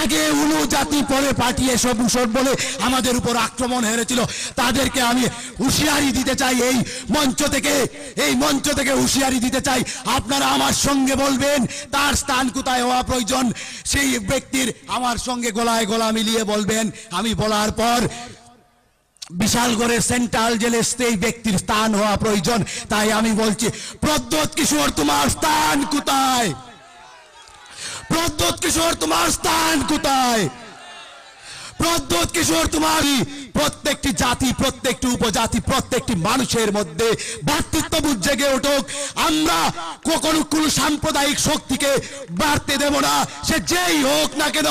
আগে উলু জাতি পরে পাঠিয়ে সব বলে আমাদের উপর আক্রমণ হেরেছিল, তাদেরকে আমি হুঁশিয়ারি দিতে চাই, এই মঞ্চ থেকে হুঁশিয়ারি দিতে চাই। আপনারা আমার সঙ্গে বলবেন তার স্থান কোথায় হওয়া প্রয়োজন, সেই ব্যক্তির আমার সঙ্গে গলায় গলা মিলিয়ে বলবেন। আমি বলার পর বিশালগড়ের সেন্ট্রাল জেলে সেই ব্যক্তির স্থান হওয়া প্রয়োজন। তাই আমি বলছি, প্রদ্যোৎ কিশোর তোমার স্থান কোথায়? প্রদ্যোৎ কিশোর তোমার স্থান কোথায়? প্রদ্যোৎ কিশোর তোমার প্রত্যেকটি জাতি, প্রত্যেকটি উপজাতি, প্রত্যেকটি মানুষের মধ্যে ভ্রাতৃত্ববোধ জেগে উঠুক। আমরা কখনো কোনো সাম্প্রদায়িক শক্তিকে বাড়তে দেব না, সে যেই হোক না কেন।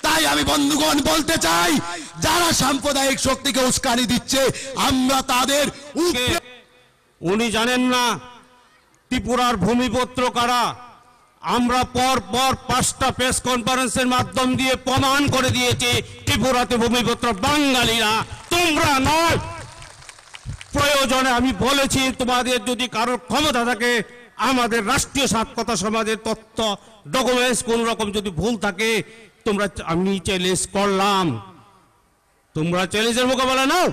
তাই আমি বন্ধুগণ বলতে চাই, যারা সাম্প্রদায়িক শক্তিকে উস্কানি দিচ্ছে আমরা তাদের উনি জানেন না ত্রিপুরার ভূমিপত্র কারা। আমরা পর 5টা প্রেস কনফারেন্সের মাধ্যম দিয়ে প্রমাণ করে দিয়েছি ত্রিপুরাতে ভূমিপত্র বাঙালিরা, তোমরা নয়। প্রয়োজনে আমি বলেছি, তোমাদের যদি কারোর ক্ষমতা থাকে, আমাদের রাষ্ট্রীয় সাক্ষরতা সমাজের তথ্য ডকুমেন্টস কোন রকম যদি ভুল থাকে, আমি চ্যালেঞ্জ করলাম, তোমরা চ্যালেঞ্জের মোকাবেলা নাও।